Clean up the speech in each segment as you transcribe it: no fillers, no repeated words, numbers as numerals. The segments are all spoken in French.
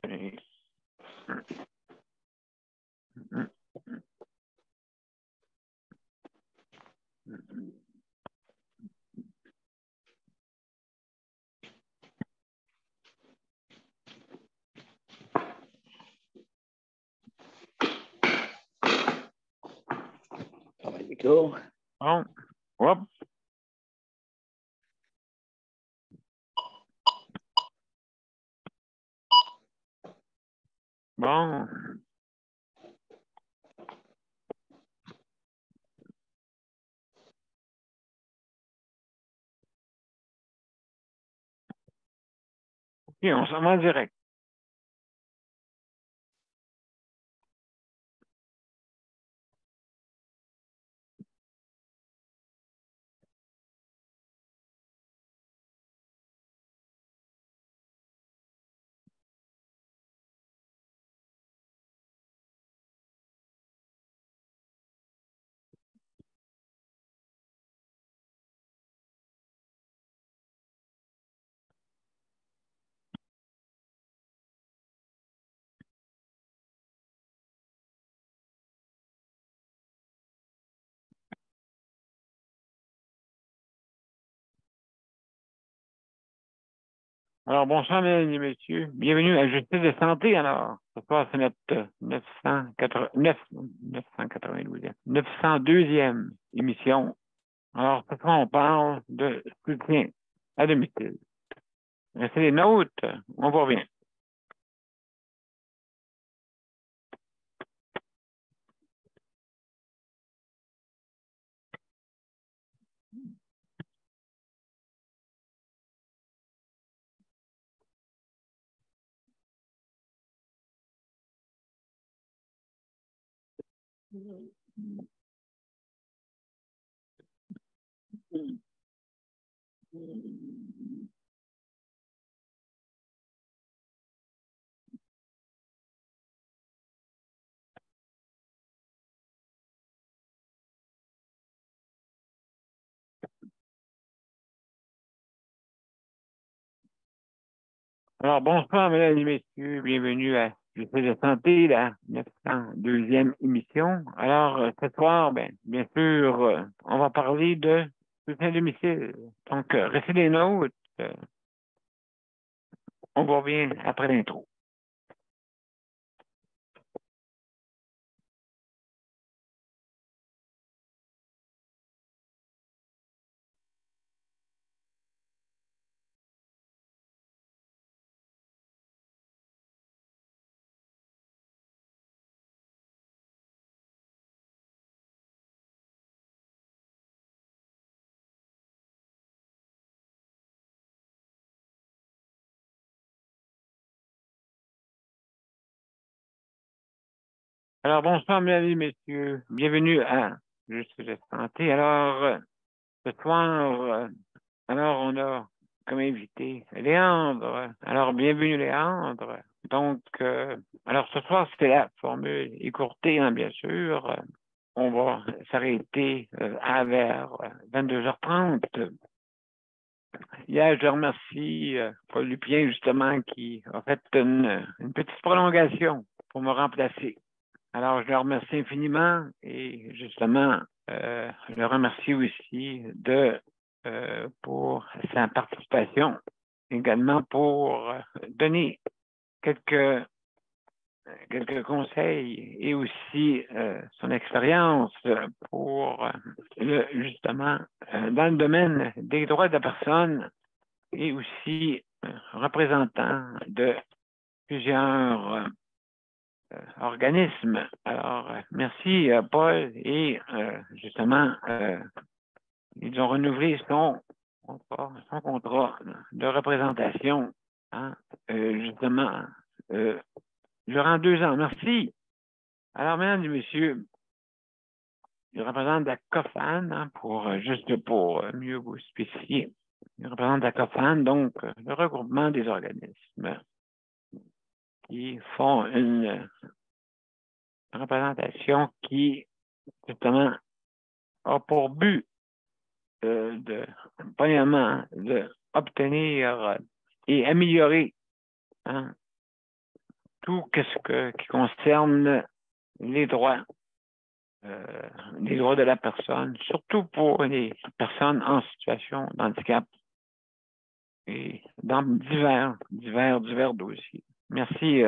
Ça va être cool. Bon, hop. Bon. OK, on s'en va en direct. Alors, bonsoir, mesdames et messieurs. Bienvenue à Justice de santé. Alors, ce soir, c'est notre 902e émission. Alors, ce soir, on parle de soutien à domicile. Restez les nôtres, on vous revient. Alors, bonsoir, mesdames et messieurs. Bienvenue à Justice de santé, la 902e émission. Alors, ce soir, bien sûr, on va parler de soutien à domicile. Donc, restez les nôtres. On vous revient après l'intro. Alors, bonsoir, mesdames et messieurs. Bienvenue à Justice de santé. Alors, ce soir, alors, on a comme invité Léandre. Alors, bienvenue, Léandre. Donc, alors, ce soir, c'était la formule écourtée, hein, bien sûr. On va s'arrêter vers 22h30. Hier, je remercie Paul Lupien, justement, qui a fait une petite prolongation pour me remplacer. Alors, je le remercie infiniment et justement, je le remercie aussi pour sa participation, également pour donner quelques conseils et aussi son expérience pour justement dans le domaine des droits de la personne et aussi représentant de plusieurs organismes. Alors, merci Paul et justement, ils ont renouvelé son contrat de représentation, hein, justement, durant 2 ans. Merci. Alors, mesdames et messieurs, il représente la COFAN, hein, juste pour mieux vous spécifier. Il représente la COFAN, donc le regroupement des organismes qui font une représentation qui, justement, a pour but premièrement, d'obtenir et améliorer, hein, tout qui concerne les droits de la personne, surtout pour les personnes en situation de handicap et dans divers dossiers. Merci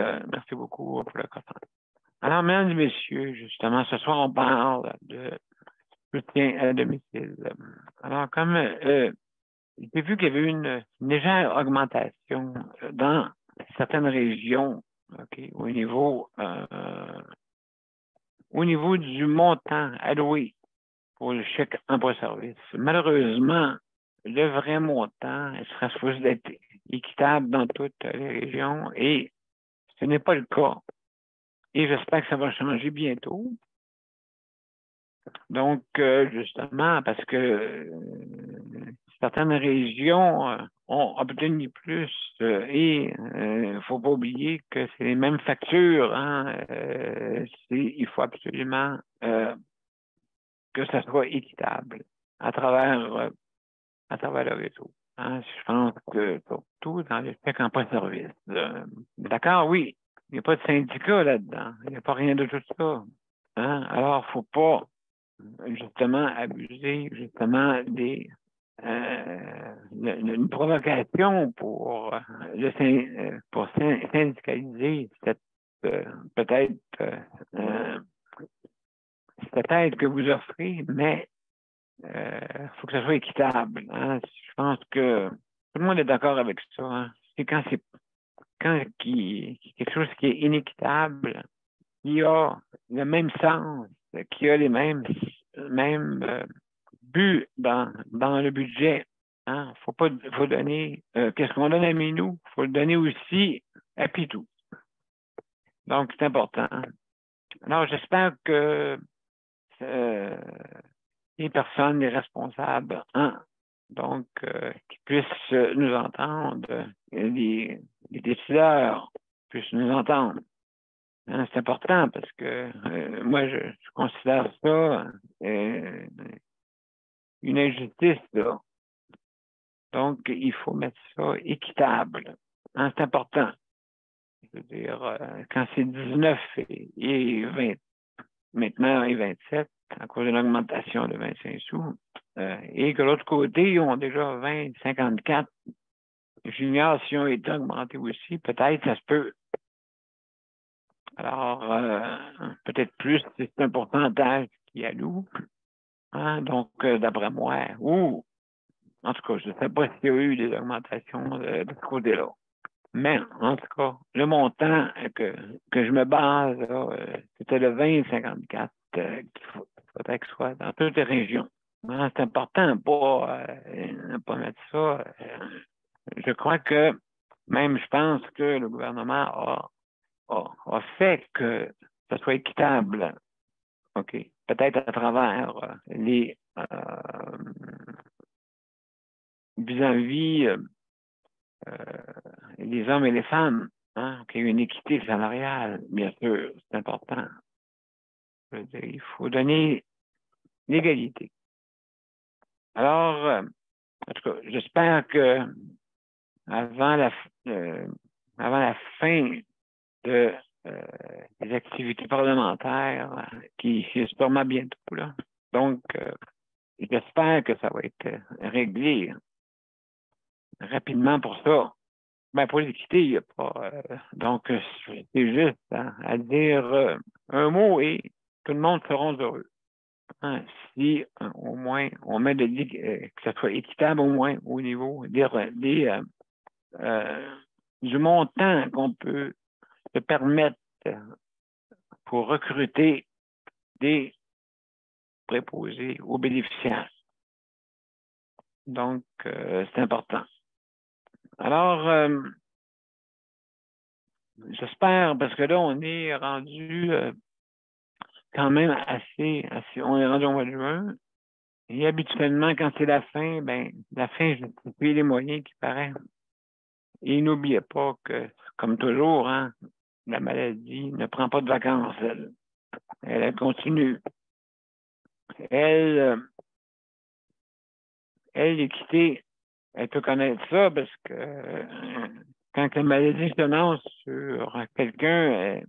beaucoup pour le commentaire. Alors, mesdames et messieurs, justement, ce soir, on parle de soutien à domicile. Alors, comme j'ai vu qu'il y avait une légère augmentation dans certaines régions, okay, au niveau du montant alloué pour le chèque emploi-service. Malheureusement, le vrai montant sera supposé d'être équitable dans toutes les régions et ce n'est pas le cas. Et j'espère que ça va changer bientôt. Donc, justement, parce que certaines régions ont obtenu plus et il ne faut pas oublier que c'est les mêmes factures. Hein, il faut absolument que ça soit équitable à travers le réseau. Hein, je pense que surtout dans les chèques emploi-service. D'accord, oui, il n'y a pas de syndicat là-dedans. Il n'y a pas rien de tout ça. Hein? Alors, il ne faut pas justement abuser justement une provocation pour syndicaliser cette cette aide que vous offrez, mais il faut que ça soit équitable. Hein? Je pense que tout le monde est d'accord avec ça. Hein? C'est quand quelque chose qui est inéquitable, qui a le même sens, qui a les mêmes buts dans le budget. Hein? Faut donner, qu'est-ce qu'on donne à Minou? Il faut le donner aussi à Pitou. Donc, c'est important. Alors, j'espère que les personnes, les responsables, hein, donc, qui puissent nous entendre, les décideurs puissent nous entendre. Hein, c'est important parce que moi, je considère ça une injustice, là. Donc, il faut mettre ça équitable. Hein, c'est important. Je veux dire, quand c'est 19 et 20, maintenant et 27, à cause d'une augmentation de 25 sous, et que l'autre côté, ils ont déjà 20, 54 juniors, si ont été augmentés aussi, peut-être ça se peut. Alors, peut-être plus, c'est un pourcentage qui alloue. Hein? Donc, d'après moi, ou en tout cas, je ne sais pas s'il y a eu des augmentations de ce côté-là. Mais, en tout cas, le montant que je me base, c'était le 20,54 qu'il faudrait que ce soit dans toutes les régions. Hein, c'est important de pas mettre ça. Je crois que, même je pense que le gouvernement a fait que ça soit équitable. OK. Peut-être à travers vis-à-vis les hommes et les femmes, hein, qu'il y ait une équité salariale, bien sûr, c'est important. Je veux dire, il faut donner l'égalité. Alors, en tout cas, j'espère que avant la fin des activités parlementaires, qui est sûrement bientôt, là. Donc, j'espère que ça va être réglé rapidement pour ça. Ben, pour l'équité, il n'y a pas. Donc, c'est juste à dire un mot et tout le monde sera heureux. Hein, si au moins on met que ça soit équitable au moins au niveau du montant qu'on peut se permettre pour recruter des préposés aux bénéficiaires. Donc, c'est important. Alors, j'espère, parce que là, on est rendu quand même assez, on est rendu au mois de juin. Et habituellement, quand c'est la fin, la fin justifie les moyens qui paraissent. Et n'oubliez pas que, comme toujours, hein, la maladie ne prend pas de vacances, elle. Elle continue. L'équité, elle peut connaître ça parce que quand la maladie se lance sur quelqu'un,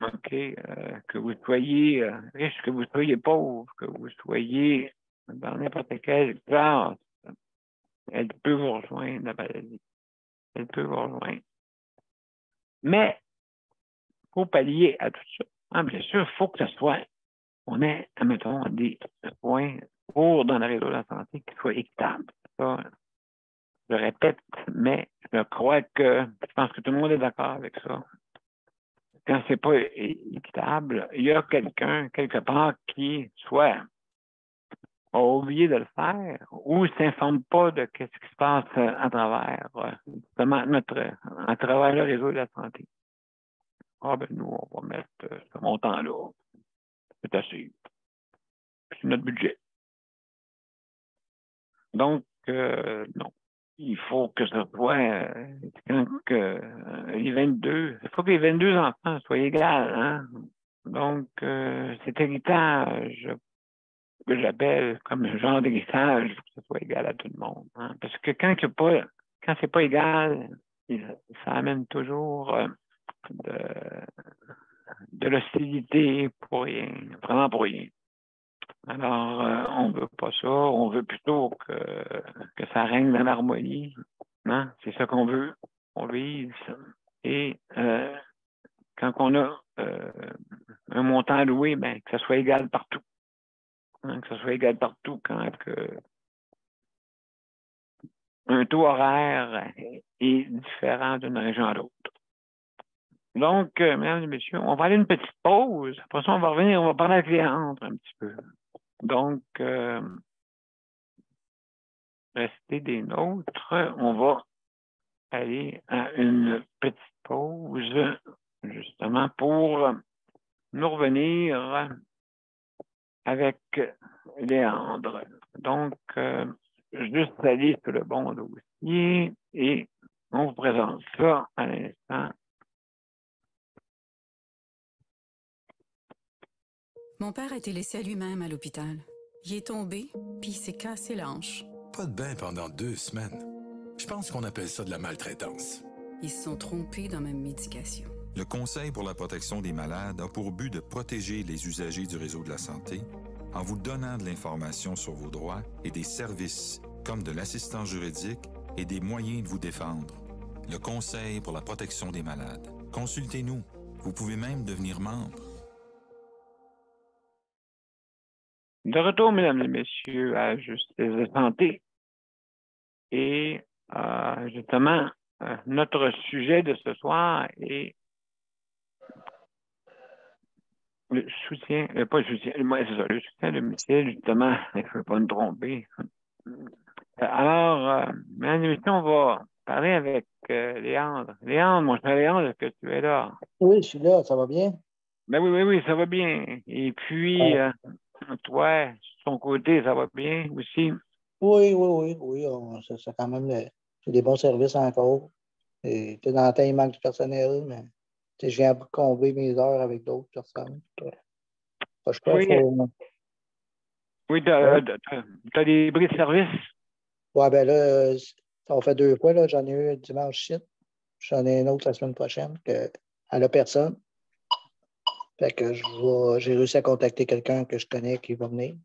OK, que vous soyez riche, que vous soyez pauvre, que vous soyez dans n'importe quelle classe, elle peut vous rejoindre, la maladie. Elle peut vous rejoindre. Mais, pour pallier à tout ça, bien sûr, il faut que ce soit, on ait, admettons, des soins pour dans le réseau de la santé qui soient équitables. Ça, je répète, mais je crois que, je pense que tout le monde est d'accord avec ça. Quand c'est pas équitable, il y a quelqu'un, quelque part, qui soit a oublié de le faire ou ne s'informe pas de ce qui se passe à travers, justement, à travers le réseau de la santé. Ah, ben, nous, on va mettre ce montant-là. C'est assez. C'est notre budget. Donc, non. Il faut que ce soit quand les 22, il faut que les 22 enfants soient égaux, hein? Donc, cet héritage que j'appelle comme un genre d'héritage, il faut que ce soit égal à tout le monde. Hein? Parce que quand c'est pas égal, ça amène toujours de l'hostilité pour rien, vraiment pour rien. Alors, on ne veut pas ça, on veut plutôt que ça règne dans l'harmonie. Hein? C'est ça qu'on veut. On vise. Et quand on a un montant alloué, ben, que ça soit égal partout. Hein? Que ça soit égal partout quand un taux horaire est différent d'une région à l'autre. Donc, mesdames et messieurs, on va aller une petite pause. Après ça, on va revenir, on va parler avec Léandre un petit peu. Donc, restez des nôtres. On va aller à une petite pause, justement, pour nous revenir avec Léandre. Donc, juste aller sur le bon dossier et on vous présente ça à l'instant. Mon père a été laissé à lui-même à l'hôpital. Il est tombé, puis il s'est cassé la hanche. Pas de bain pendant 2 semaines. Je pense qu'on appelle ça de la maltraitance. Ils se sont trompés dans ma médication. Le Conseil pour la protection des malades a pour but de protéger les usagers du réseau de la santé en vous donnant de l'information sur vos droits et des services comme de l'assistance juridique et des moyens de vous défendre. Le Conseil pour la protection des malades. Consultez-nous. Vous pouvez même devenir membre. De retour, mesdames et messieurs, à Justice de santé. Et justement, notre sujet de ce soir est le soutien, pas le soutien, c'est ça, le soutien à domicile, justement, il ne faut pas me tromper. Alors, mesdames et messieurs, on va parler avec Léandre. Léandre, mon cher Léandre, est-ce que tu es là? Oui, je suis là, ça va bien? Ben oui, ça va bien. Et puis, toi, sur ton côté, ça va bien aussi? Oui, ça quand même, c'est des bons services encore. Et, dans le temps, il manque du personnel, mais je viens combler mes heures avec d'autres personnes. Je crois Oui, qu'il faut. oui, Ouais, t'as des bris de service? ouais, ben là, ça fait 2 fois, là. J'en ai eu dimanche shit. J'en ai un autre la semaine prochaine, à la personne. Fait que j'ai réussi à contacter quelqu'un que je connais qui va venir.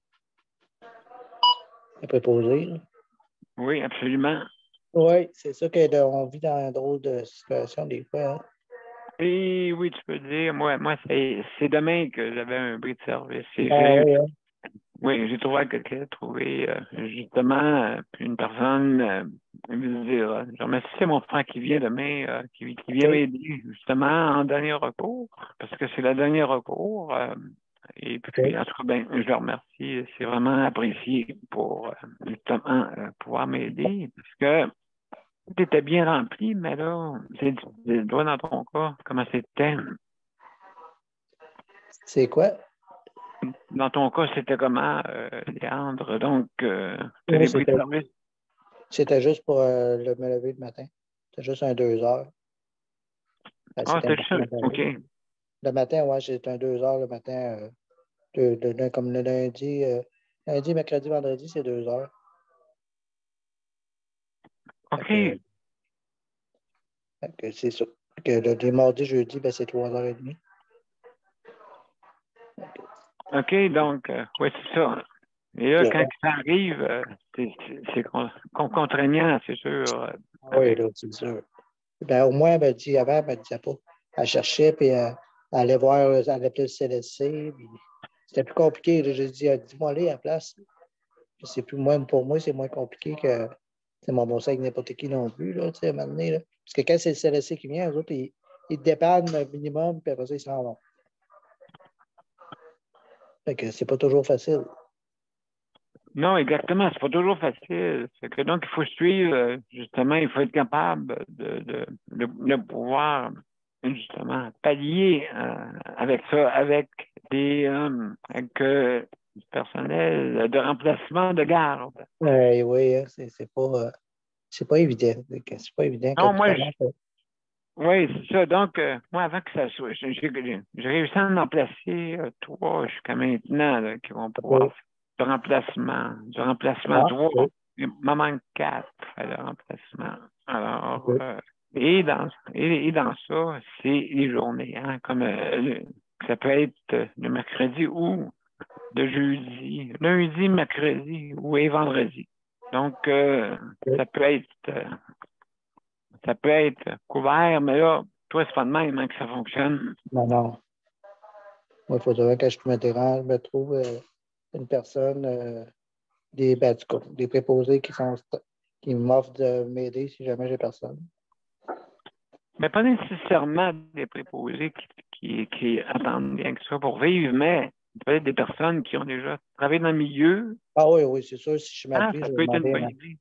À préposer, là. Oui, absolument. Oui, c'est ça qu'on vit dans un drôle de situation des fois. Hein. Et oui, tu peux dire, moi c'est demain que j'avais un bris de service. Ouais. Oui, j'ai trouvé justement une personne, je veux dire, je remercie mon frère qui vient demain, qui vient OK. m'aider justement en dernier recours, parce que c'est le dernier recours. Et puis, OK. en tout cas, ben, je le remercie. C'est vraiment apprécié pour justement pouvoir m'aider, parce que tout était bien rempli, mais là, c'est toi dans ton cas, comment c'était? C'est quoi? Dans ton cas, c'était comment, Léandre? Donc, tu as Oui, des bris de service? c'était juste pour me lever le matin. C'était juste un 2 heures. Ah, C'était c'était ça. important pour OK. eux. Le matin, ouais, c'était un 2 heures le matin. Comme le lundi, lundi, mercredi, vendredi, c'est 2 heures. Fait que, OK. C'est ça. Que les mardis, jeudi, ben, c'est 3h30. OK, donc, oui, c'est ça. Et là, quand ça arrive, c'est contraignant, c'est sûr. Oui, là, c'est sûr. Ben, au moins, elle me dit, avant, elle ne me disait pas. Elle cherchait, puis elle allait voir, elle appelait le CLSC. C'était plus compliqué. Là. J'ai dit, dis-moi aller à la place. Puis c'est plus moins, pour moi, c'est moins compliqué que mon bon avec n'importe qui non plus, là, à un moment donné, là. Parce que quand c'est le CLSC qui vient, eux autres, ils te dépannent un minimum, puis après ça, ils s'en vont. Fait que c'est pas toujours facile. Non, exactement. C'est pas toujours facile. C'est que donc, il faut suivre, justement, il faut être capable de pouvoir, justement, pallier avec ça, avec du personnel de remplacement de garde. Oui, hein, c'est pas évident. C'est pas évident quand Non, tu moi, commences. oui, c'est ça. Donc, moi, avant que ça soit, j'ai réussi à en remplacer trois jusqu'à maintenant là, qui vont pouvoir faire du remplacement trois. Oui. Il m'en manque quatre pour faire le remplacement. Alors, Oui. et dans ça, c'est les journées, hein, comme ça peut être le mercredi ou le jeudi, lundi, mercredi ou et vendredi. Donc, ça peut être couvert, mais là, toi, c'est pas de même hein, que ça fonctionne. Non, non. Moi, il faudrait que je me trouve une personne, en tout cas, des préposés qui m'offrent de m'aider si jamais j'ai personne. Mais pas nécessairement des préposés qui attendent bien que ça pour vivre, mais peut-être des personnes qui ont déjà travaillé dans le milieu. Ah oui, oui, c'est sûr. Si je suis mal pris, Ça je vais peut être une demander. bonne idée.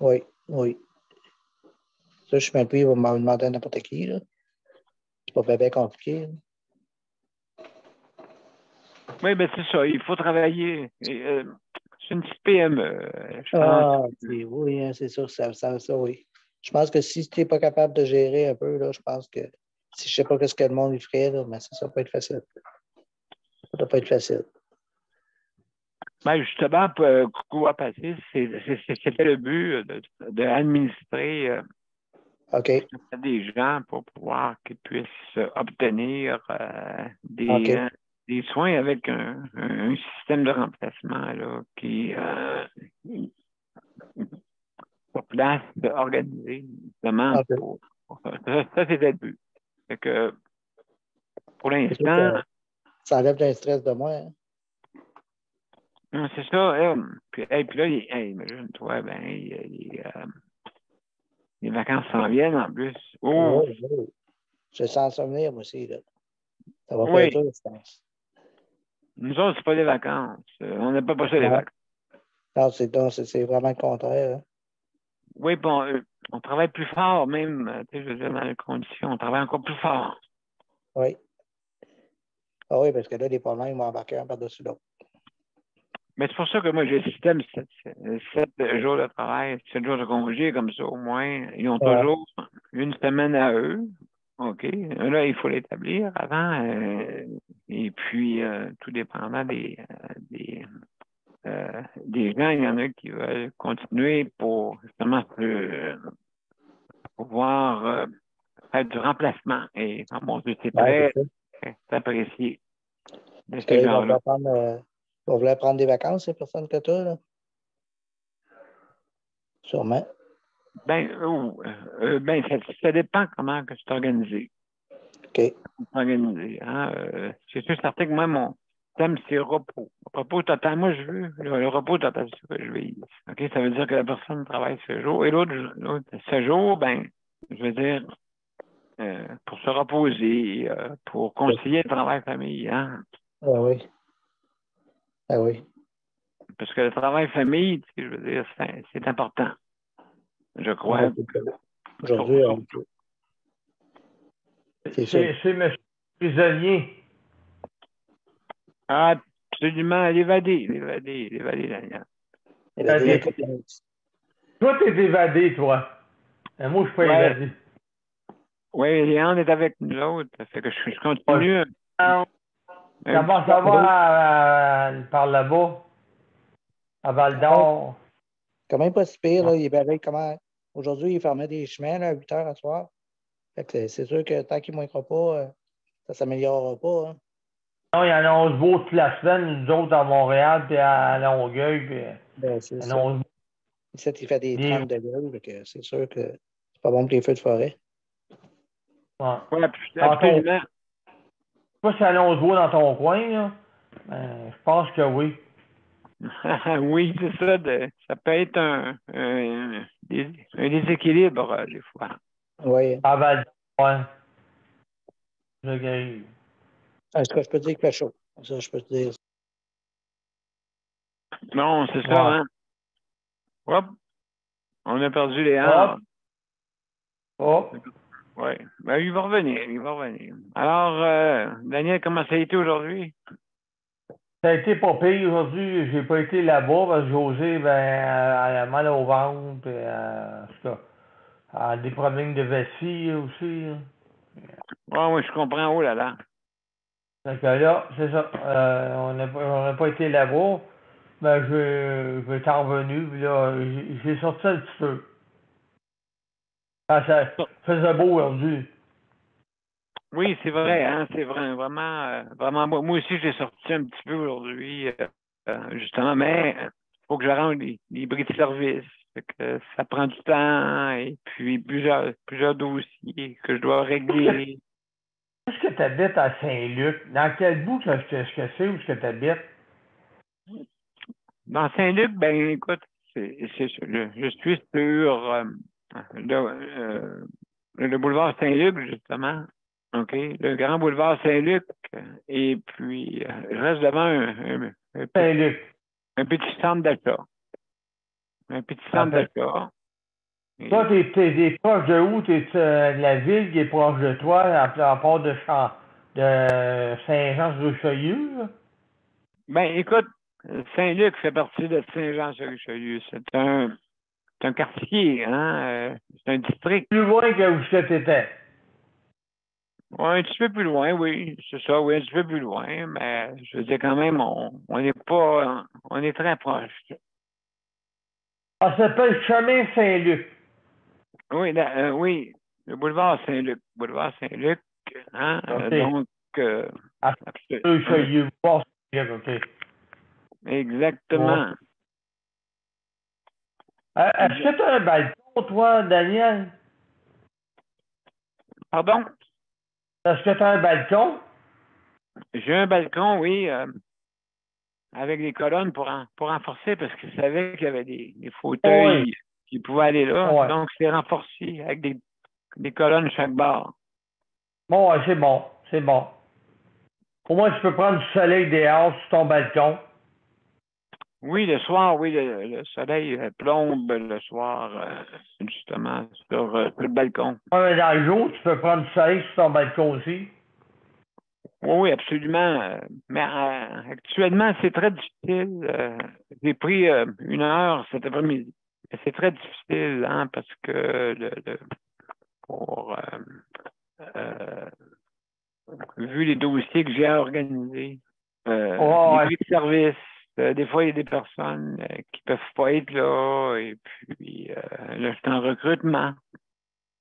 Oui, oui. Ça, je suis mal pris, il va me demander à n'importe qui. Là. C'est pas bien compliqué. Là. Oui, ben c'est ça. Il faut travailler. C'est une petite PME, je pense. Ah, oui, hein, c'est sûr, ça, oui. Je pense que si tu n'es pas capable de gérer un peu, là, je pense que si je ne sais pas ce que le monde lui ferait, là, mais ça ne va pas être facile. Ça ne va pas être facile. Ben justement, quoi passer, c'était le but d'administrer OK. des gens pour pouvoir qu'ils puissent obtenir OK. des soins avec un système de remplacement là, qui sur place organisé justement OK. pour ça. Ça, c'était le but. Fait que pour l'instant, Ça enlève un stress de moi. Hein? c'est ça. Puis là, imagine-toi, les vacances s'en viennent en plus. Oh, Oui, oui. Je sens ça venir, moi aussi. Là. Ça va pas oui. être dur, je pense. Nous autres, c'est pas des vacances. On n'a pas passé les vacances. Non, c'est vraiment le contraire. Hein? Oui, bon, on travaille plus fort même, tu sais, je veux dire, dans les conditions, on travaille encore plus fort. Oui. Ah oui, parce que là, les problèmes vont embarquer un par-dessus l'autre. Mais c'est pour ça que moi, j'ai le système 7 jours de travail, 7 jours de congé, comme ça, au moins. Ils ont toujours une semaine à eux. OK. Là, il faut l'établir avant. Et puis, tout dépendant des gens, il y en a qui veulent continuer pour justement pouvoir faire du remplacement. Et, oh mon Dieu, c'est très apprécié de Parce que ces là, ils gens-là. vont vouloir prendre des vacances, ces personnes que tu as, là. Sûrement. Ça dépend comment que c'est organisé. OK. Organisé. Hein? C'est sûr, certain que moi, mon thème, c'est repos. Repos total. Moi, je veux le repos total, c'est ce que je veux. OK? Ça veut dire que la personne travaille ce jour. Et l'autre, ce jour, je veux dire, pour se reposer, pour concilier le travail-famille. Hein? Ah oui. Ah oui. Parce que le travail-famille, je veux dire, c'est important. Je crois. Aujourd'hui, c'est M. Prisonnier. Ah, absolument, l'évader, Daniel. Toi, t'es évadé, toi. Moi, je suis pas évadé. Oui, Léon est avec nous autres. Ça fait que je continue. Comment ça va par là-bas? À Val-d'Or? Quand même pas si pire, là. Il est pareil, comment. Aujourd'hui, il fermait des chemins là, à 8 h à soir. Fait que c'est sûr que tant qu'il ne manquera pas, ça ne s'améliorera pas. Hein. Non, il y en a 11 beaux toute la semaine, nous autres à Montréal, puis à Longueuil, puis Ben, c'est il y en ça. a 11 Ici, il fait des des 30 degrés, fait que c'est sûr que c'est pas bon pour les feux de forêt. ouais. Oui, Dans ton, absolument. je sais pas si ça annonce beau dans ton coin, là. Je pense que oui. Oui, c'est ça. Ça peut être un déséquilibre, des fois. Oui. À Val ouais. Je grille. En tout cas, je peux te dire qu'il fait chaud. Ça, je peux te dire. Non, c'est ça, Ouais. hein? Hop, on a perdu les Hop. arbres. Hop. Oui. Ben, il va revenir, il va revenir. Alors, Daniel, comment ça a été aujourd'hui? Ça a été pas pire aujourd'hui. J'ai pas été là-bas parce que José, ben, elle a mal au ventre, puis en tout cas, elle a des problèmes de vessie aussi. Là. Oui, je comprends. Oh là là. Donc là, c'est ça. On n'a pas été là-bas. Ben, je vais t'en revenu, puis là, j'ai sorti un petit peu. Ah, ça faisait beau aujourd'hui. Oui, c'est vrai, hein? C'est vraiment beau. Moi aussi, j'ai sorti un petit peu aujourd'hui, justement, mais il faut que je rende les bris de service. Fait que ça prend du temps et puis plusieurs dossiers que je dois régler. Est-ce que tu habites à Saint-Luc? Dans quel bout est-ce que c'est où est-ce que tu habites? Dans Saint-Luc, ben écoute, je suis sur le boulevard Saint-Luc, justement. OK? Le grand boulevard Saint-Luc. Et puis, je reste devant Saint-Luc. un petit centre d'achat. Un petit centre d'achat. Toi, t'es proche de où? T'es de la ville qui est proche de toi, à part de Saint-Jean-sur-Richelieu? Là? Ben, écoute, Saint-Luc fait partie de Saint-Jean-sur-Richelieu. C'est un quartier, hein? C'est un district. Plus loin que où tu étais. Ouais, un petit peu plus loin, oui. C'est ça, oui, un petit peu plus loin. Mais je veux dire, quand même, on n'est pas. On est très proche. Ah, ça s'appelle Chemin Saint-Luc. Oui, oui. Le boulevard Saint-Luc. Boulevard Saint-Luc, hein? OK. Donc, À Richelieu. Bon, Saint-Luc, OK. exactement. Est-ce que tu as un balcon, toi, Daniel? Pardon? Est-ce que tu as un balcon? J'ai un balcon, oui, avec des colonnes pour renforcer parce que je savais qu'il y avait des fauteuils qui pouvaient aller là. Ouais. Donc, c'est renforcé avec des colonnes chaque barre. Bon, ouais, c'est bon. C'est bon. Au moins, tu peux prendre du soleil dehors sur ton balcon. Oui, le soir, oui, le soleil plombe le soir, justement, sur le balcon. Ouais, mais dans le jour, tu peux prendre du soleil sur ton balcon aussi. Oui, absolument. Mais actuellement, c'est très difficile. J'ai pris 1 heure cet après-midi. C'est très difficile, hein, parce que pour vu les dossiers que j'ai à organiser, les prix de service, des fois, il y a des personnes qui ne peuvent pas être là, et puis là, je suis en recrutement.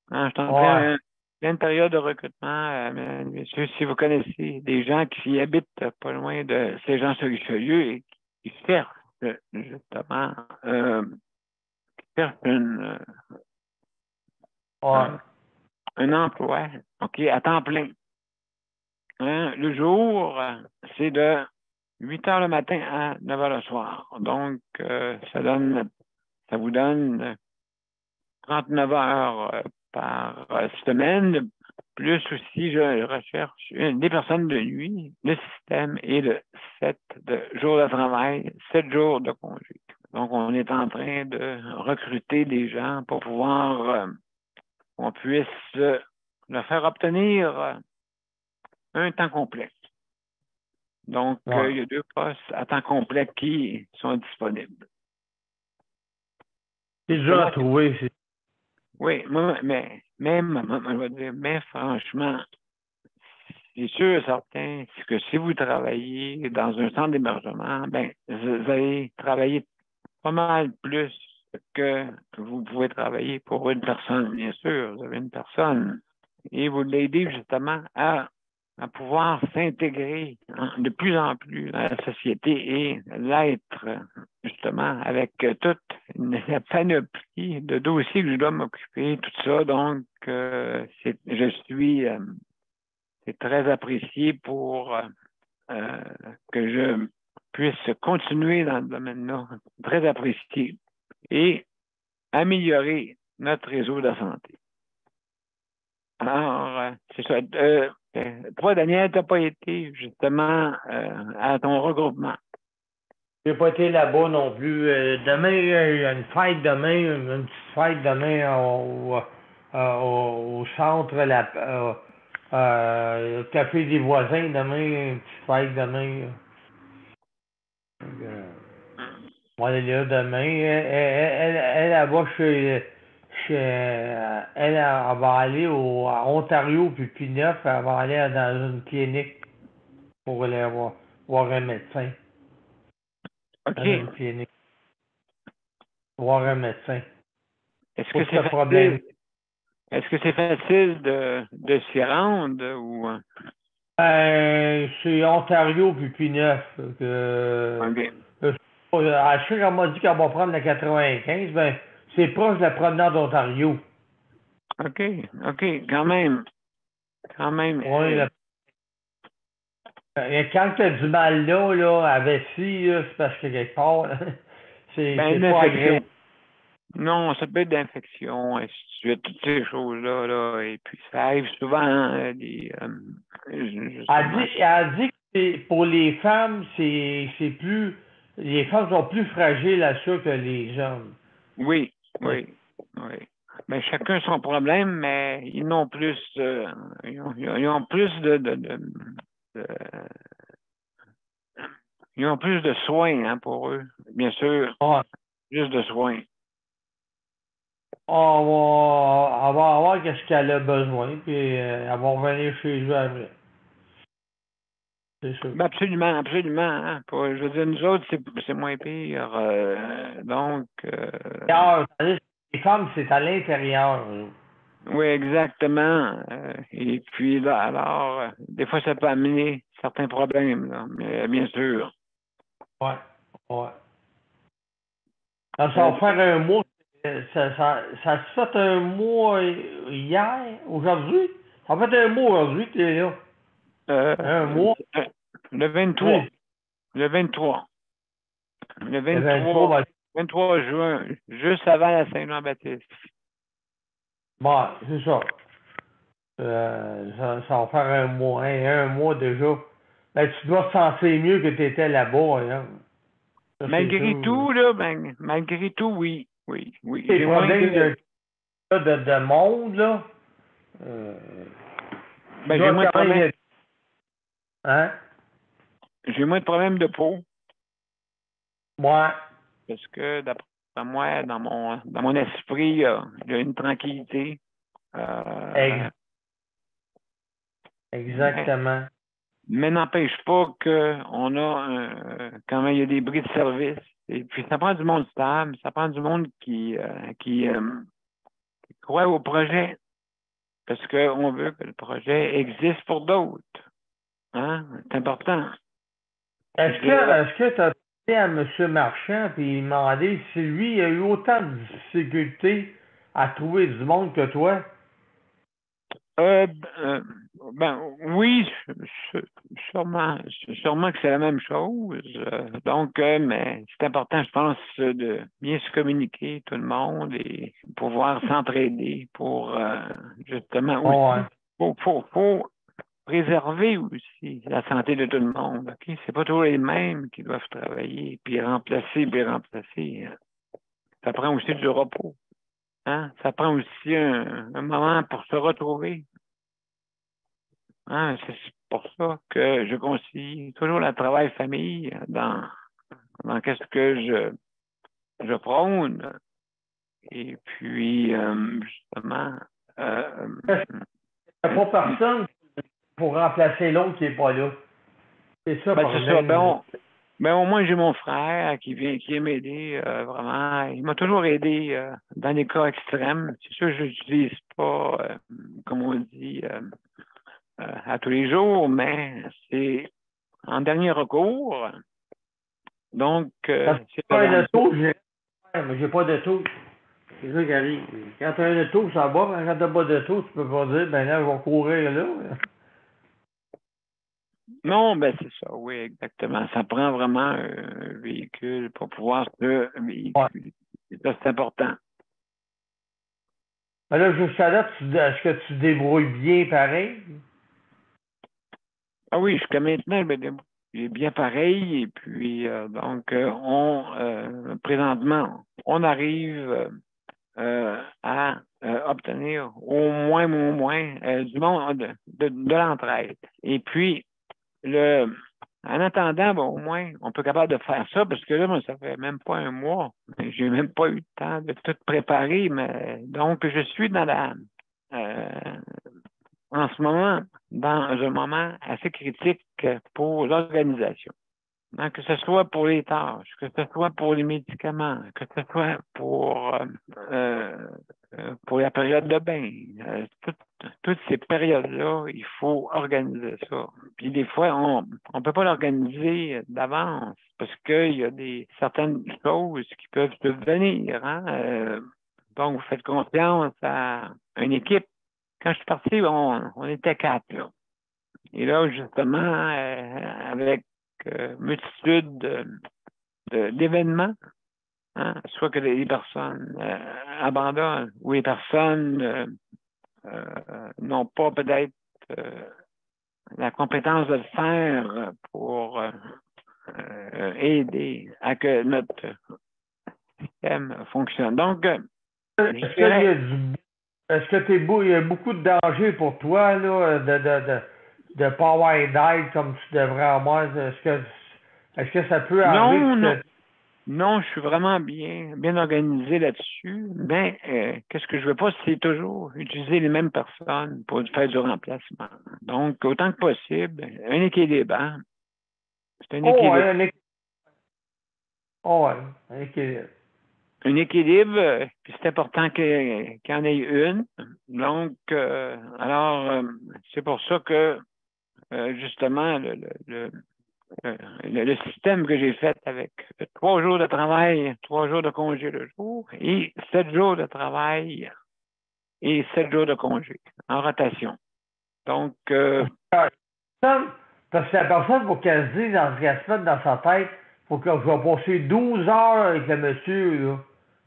Hein, je suis en pleine période de recrutement, mesdames et messieurs. Si vous connaissez des gens qui habitent pas loin de Saint-Jean-sur-Richelieu et qui cherchent, justement, un emploi, OK, à temps plein. Hein, le jour, c'est de 8 heures le matin à 9 heures le soir. Donc, ça vous donne 39 heures par semaine. Plus aussi, je recherche des personnes de nuit. Le système est de 7 jours de travail, 7 jours de congé. Donc, on est en train de recruter des gens pour pouvoir qu'on puisse leur faire obtenir un temps complet. Donc, il y a 2 postes à temps complet qui sont disponibles. C'est dur à trouver. Oui, je vais dire, mais franchement, c'est sûr et certain que si vous travaillez dans un centre d'hébergement, ben, vous allez travailler pas mal plus que vous pouvez travailler pour une personne, bien sûr. Vous avez une personne et vous l'aidez justement à pouvoir s'intégrer de plus en plus à la société et l'être justement avec toute la panoplie de dossiers que je dois m'occuper, tout ça. Donc, c'est très apprécié pour que je puisse continuer dans ce domaine-là. Très apprécié. Et améliorer notre réseau de la santé. Alors, c'est ça. Toi, Daniel, tu n'as pas été justement à ton regroupement. J'ai pas été là-bas non plus. Demain, il y a une fête demain, une petite fête demain au centre, le café des voisins demain, une petite fête demain. On va aller là demain. Elle va elle va aller à Ontario puis P9, elle va aller dans une clinique pour aller voir un médecin. OK. Dans une clinique. Voir un médecin. Est-ce que c'est facile? Est-ce que c'est facile de s'y rendre ou? C'est Ontario puis P9. OK. À chaque fois, on m'a dit qu'elle va prendre la 95, ben, c'est proche de la promenade d'Ontario. OK, quand même. Oui, quand tu as du mal là, à vessie, c'est parce que quelque part, c'est pas agréable. Non, ça peut être d'infection, et toutes ces choses-là, là, et puis ça arrive souvent, elle dit que pour les femmes, c'est plus, les femmes sont plus fragiles à ça que les hommes. Oui. Mais chacun son problème, mais ils ont plus, ils ont plus ils ont plus de soins pour eux, bien sûr. Ouais. Plus de soins. On va avoir ce qu'elle a besoin, puis elle va revenir chez eux après. C'est sûr. Ben absolument. Hein. Je veux dire, nous autres, c'est moins pire. Donc. Les femmes, c'est à l'intérieur. Oui, exactement. Et puis là, alors, des fois, ça peut amener certains problèmes, là, mais bien sûr. Ouais. Alors, ça va faire un mois. Ça se fait un mois hier, aujourd'hui? Ça fait un mois aujourd'hui que tu es là. Un mois? Le 23. Oui. Le 23. Le 23 juin, juste avant la Saint-Jean-Baptiste. Bon, c'est ça. Ça va faire un mois déjà. Ben, tu dois te sentir mieux que tu étais là-bas. Hein. Ça, malgré tout, malgré tout, oui. Les problèmes de monde, là. J'ai moins de problèmes. Hein? J'ai moins de problèmes de peau. Moi. Parce que, d'après moi, dans mon esprit, il y a une tranquillité. Exactement. Mais n'empêche pas qu'on a quand même il y a des bris de service. Et puis ça prend du monde stable, ça prend du monde qui croit au projet. Parce qu'on veut que le projet existe pour d'autres. Hein? C'est important. Est-ce que tu as parlé à M. Marchand et demandé si lui a eu autant de difficultés à trouver du monde que toi? Oui, sûrement que c'est la même chose. Donc, mais c'est important, je pense, de bien se communiquer, tout le monde, et pouvoir s'entraider pour justement faut préserver aussi la santé de tout le monde. Okay? C'est pas toujours les mêmes qui doivent travailler, puis remplacer. Ça prend aussi du repos. Hein? Ça prend aussi un moment pour se retrouver. Hein? C'est pour ça que je concilie toujours le travail-famille dans qu'est-ce que je prône. Et puis, justement... il n'y a pas personne pour remplacer l'autre qui n'est pas là. C'est ça, c'est ça. Au moins, j'ai mon frère qui vient m'aider vraiment. Il m'a toujours aidé dans les cas extrêmes. C'est sûr que je n'utilise pas, comme on dit, tous les jours, mais c'est en dernier recours. Donc, c'est un auto, mais j'ai pas d'auto. C'est ça qui arrive. Quand tu as un auto, ça va, mais quand tu n'as pas d'auto, tu peux pas dire, ben là, je vais courir là. Non, ben c'est ça, oui, exactement. Ça prend vraiment un véhicule pour pouvoir se véhiculer. Ça, c'est important. Mais là, jusqu'à là, est-ce que tu te débrouilles bien pareil? Ah oui, jusqu'à maintenant, il est bien pareil. Et puis, donc, présentement, on arrive à obtenir au moins du monde de l'entraide. Et puis, en attendant, bon, au moins, on peut être capable de faire ça, parce que là, moi, ça fait même pas un mois. J'ai même pas eu le temps de tout préparer, mais donc, je suis en ce moment, dans un moment assez critique pour l'organisation. Hein, que ce soit pour les tâches, que ce soit pour les médicaments, que ce soit pour la période de bain, toutes ces périodes-là, il faut organiser ça. Puis des fois, on peut pas l'organiser d'avance parce qu'il y a certaines choses qui peuvent subvenir. Hein? Donc, vous faites confiance à une équipe. Quand je suis parti, on était 4, là. Et là, justement, avec multitude d'événements, hein, soit que les personnes abandonnent ou les personnes n'ont pas peut-être la compétence de le faire pour aider à que notre système fonctionne. Donc, est-ce qu'il y a beaucoup de danger pour toi là, de pas avoir d'aide comme tu devrais avoir? Est-ce que ça peut arriver? Non, je suis vraiment bien organisé là-dessus, mais qu'est-ce que je veux pas, c'est toujours utiliser les mêmes personnes pour faire du remplacement. Donc, autant que possible, un équilibre. Hein? C'est un équilibre. Un équilibre. Un équilibre, puis c'est important qu'il y en ait une. Donc, alors, c'est pour ça que, justement, le système que j'ai fait avec 3 jours de travail, 3 jours de congé le jour et 7 jours de travail et 7 jours de congé en rotation. Donc, parce que la personne, pour qu'elle se dise, qu'elle se mette dans sa tête, faut que je vais passer 12 heures avec le monsieur, là.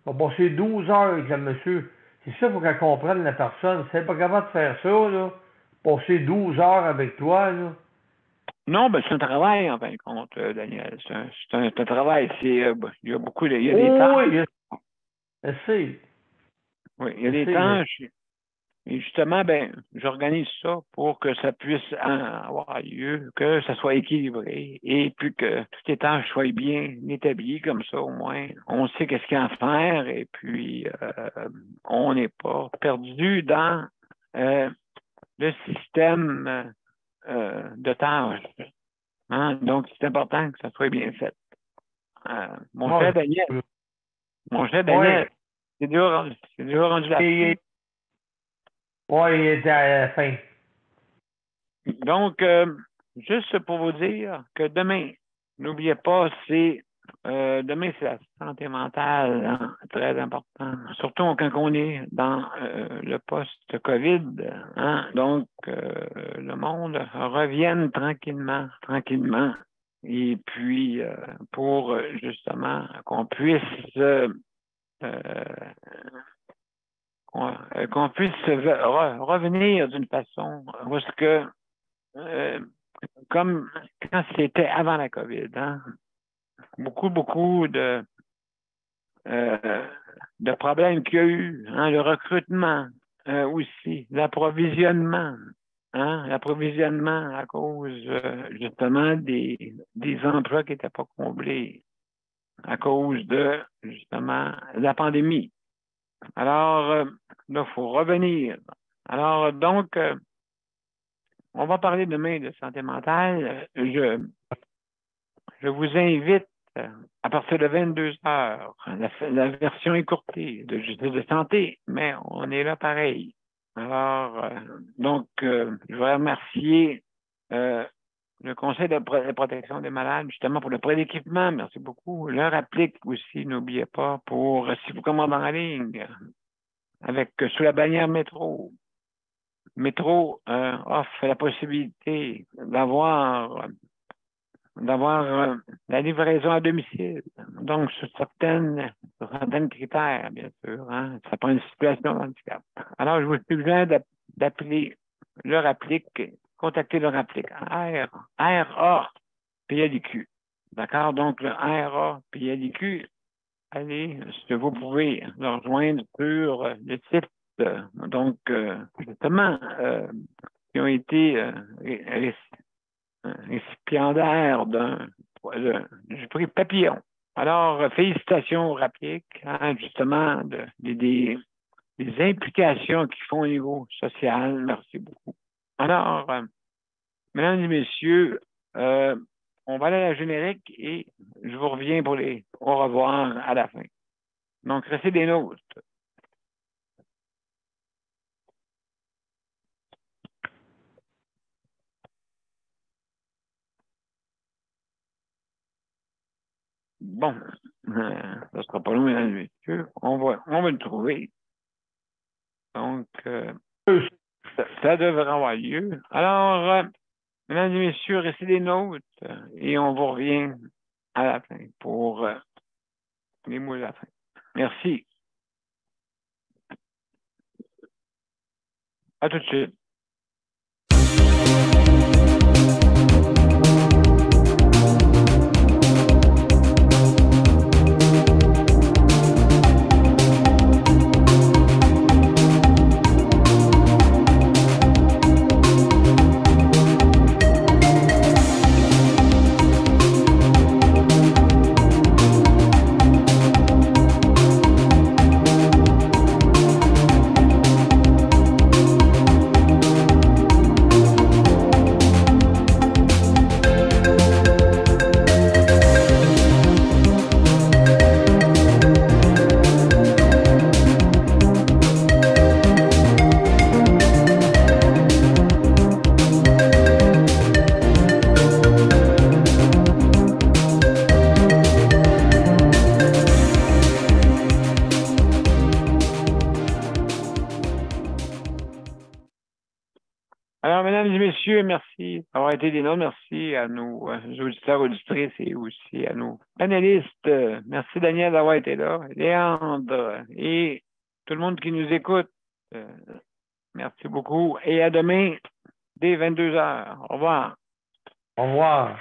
Je vais passer 12 heures avec le monsieur. C'est ça, faut qu'elle comprenne la personne. Si elle n'est pas capable de faire ça, là, passer 12 heures avec toi, là. Non, ben c'est un travail, en fin de compte, Daniel. C'est un travail. Il y a beaucoup il y a des tâches. Oui, essaye. Oui, il y a des tâches. Et justement, ben, j'organise ça pour que ça puisse avoir lieu, que ça soit équilibré et puis que toutes les tâches soient bien établies, comme ça, au moins, on sait qu'est-ce qu'il y a à faire et puis on n'est pas perdu dans le système de tâches. Hein? Donc, c'est important que ça soit bien fait. Mon cher Daniel, c'est déjà rendu la fin. Oui, il était à la fin. Donc, juste pour vous dire que demain, n'oubliez pas, demain, c'est la santé mentale, hein, très important. Surtout quand on est dans le post-COVID. Hein, donc, le monde revienne tranquillement. Et puis, pour justement qu'on puisse revenir d'une façon parce que comme quand c'était avant la COVID, hein, beaucoup de problèmes qu'il y a eu, hein, le recrutement aussi, l'approvisionnement, hein, l'approvisionnement à cause justement des emplois qui n'étaient pas comblés à cause de justement la pandémie. Alors, là, il faut revenir. Alors, donc, on va parler demain de santé mentale. Je vous invite à partir de 22 heures, la version écourtée de Justice de santé, mais on est là pareil. Alors, donc, je voudrais remercier le Conseil de protection des malades, justement, pour le prêt d'équipement, merci beaucoup, leur applique aussi, n'oubliez pas, pour si vous commandez en ligne, avec sous la bannière Métro. Métro offre la possibilité d'avoir la livraison à domicile. Donc, sur certaines critères, bien sûr. Hein, ça prend une situation de handicap. Alors, je vous suggère d'appeler leur applique, contacter leur applique RA PLIQ. D'accord? Donc, le RA PLIQ, allez, si vous pouvez le rejoindre sur le site, justement, qui ont été récipiendaires du prix Papillon. Alors, félicitations aux répliques, hein, justement, des implications qu'ils font au niveau social. Merci beaucoup. Alors, mesdames et messieurs, on va aller à la générique et je vous reviens pour les au revoir à la fin. Donc, restez des nôtres. Bon, ça ne sera pas long, mesdames et messieurs. On va le trouver. Donc, ça devrait avoir lieu. Alors, mesdames et messieurs, restez des nôtres et on vous revient à la fin pour les mots de la fin. Merci. À tout de suite. Alors, mesdames et messieurs, merci d'avoir été des nôtres. Merci à nos auditeurs, auditrices et aussi à nos panélistes. Merci, Daniel, d'avoir été là. Léandre et tout le monde qui nous écoute. Merci beaucoup. Et à demain, dès 22h. Au revoir. Au revoir.